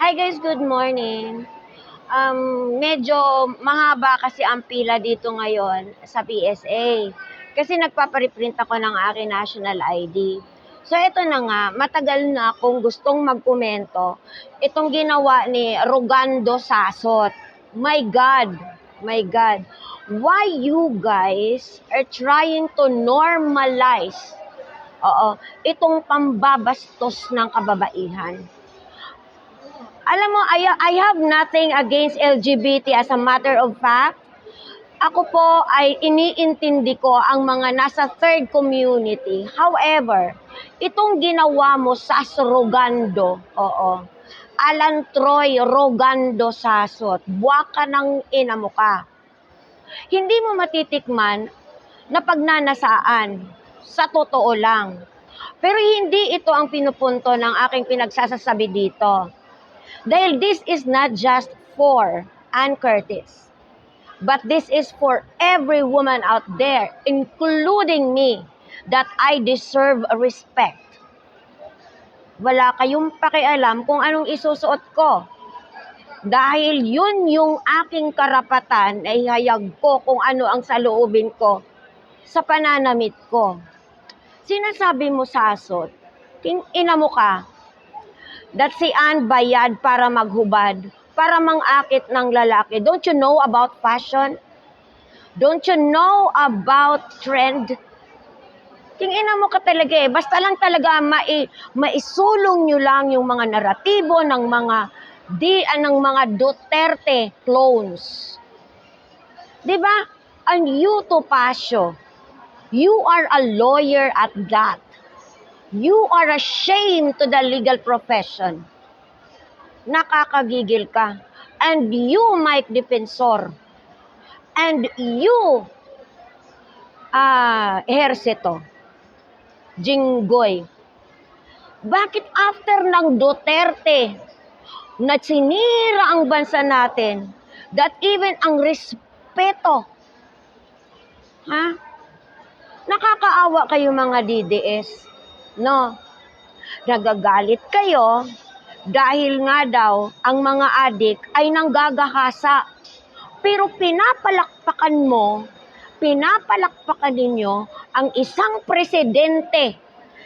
Hi guys, good morning. Medyo mahaba kasi ang pila dito ngayon sa PSA. Kasi nagpapareprint ako ng aking national ID. So ito na nga, matagal na akong gustong magkomento. Itong ginawa ni Rogando Sasot. My God, my God. Why you guys are trying to normalize itong pambabastos ng kababaihan? Alam mo, I have nothing against LGBT as a matter of fact. Ako po ay iniintindi ko ang mga nasa third community. However, itong ginawa mo sa Rogando, Alan Troy Rogando Sasot, buwaka ng ina mo ka. Hindi mo matitikman na pagnanasaan, sa totoo lang. Pero hindi ito ang pinupunto ng aking pinagsasasabi dito. Dahil this is not just for Ann Curtis, but this is for every woman out there, including me, that I deserve respect. Wala kayong pakialam kung anong isusuot ko. Dahil yun yung aking karapatan na ihayag ko kung ano ang saloobin ko sa pananamit ko. Sinasabi mo, Sasot, ina mo ka, that si Ann bayad para maghubad, para mangakit ng lalaki. Don't you know about fashion? Don't you know about trend? Tingina mo ka talaga eh. Basta lang talaga maisulong nyo lang yung mga naratibo ng mga Duterte clones. Diba? And you, Topacio, you are a lawyer at that. You are a shame to the legal profession. Nakakagigil ka. And you, Mike Defensor. And you, Ejercito. Jinggoy. Bakit after ng Duterte na sinira ang bansa natin, that even ang respeto, nakakaawa kayo mga DDS. No, nagagalit kayo dahil nga daw ang mga adik ay nanggagahasa. Pero pinapalakpakan ninyo ang isang presidente,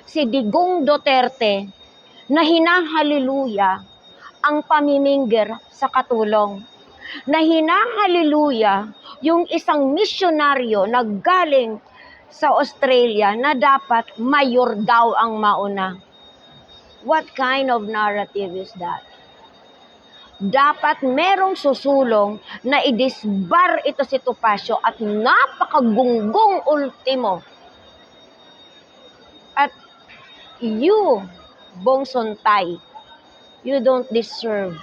si Digong Duterte, na hinahaliluya ang pamimingger sa katulong. Na hinahaliluya yung isang misyonaryo na galing sa Australia na dapat mayor daw ang mauna. What kind of narrative is that? Dapat merong susulong na idisbar ito si Topacio at napakagunggong ultimo. At you, Bong Sontay, you don't deserve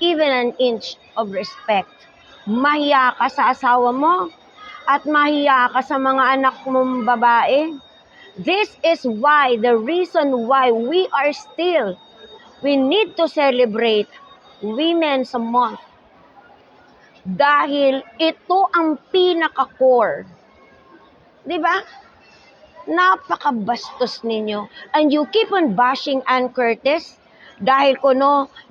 even an inch of respect. Mahiya ka sa asawa mo at mahiya ka sa mga anak mong babae. This is why, the reason why we need to celebrate Women's Month. Dahil ito ang pinaka-core. Diba? Napakabastos ninyo. And you keep on bashing Ann Curtis dahil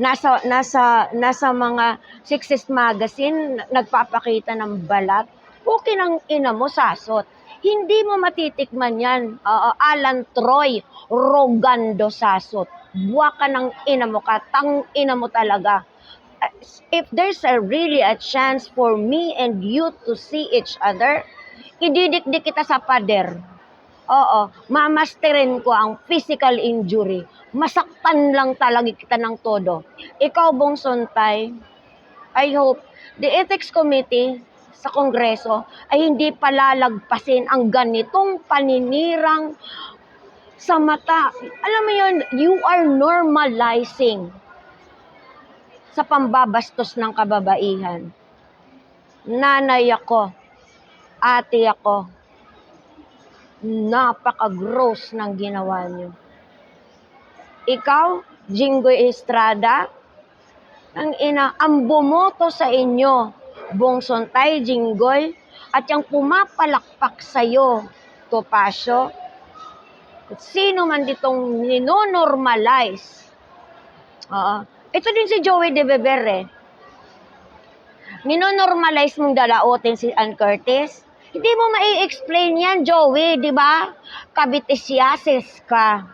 nasa mga sexist magazine nagpapakita ng balat. Okay ng ina mo, Sasot. Hindi mo matitikman yan, Alan Troy Rogando Sasot. Buwaka ng ina mo ka, tang ina mo talaga. If there's really a chance for me and you to see each other, ididikdik kita sa pader. Mamasterin ko ang physical injury. Masaktan lang talaga kita ng todo. Ikaw, Bong Sontay, I hope the Ethics Committee sa Kongreso ay hindi palalagpasin ang ganitong paninirang sa mata. Alam mo yun, you are normalizing sa pambabastos ng kababaihan. Nanay ako, ate ako, napaka-gross ng ginawa niyo. Ikaw, Jinggoy Estrada, ang bumoto sa inyo, Bong Sontay, Jinggoy, at yung pumapalakpak sa'yo, Topacio, sino man ditong ninonormalize Ito din si Joey De Beber eh. Ninonormalize mong dalaotin si Ann Curtis. Hindi mo mai-explain yan, Joey, di ba? Kabitesyasis ka.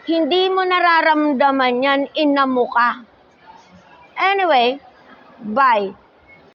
Hindi mo nararamdaman yan, ina mo ka. Anyway, bye.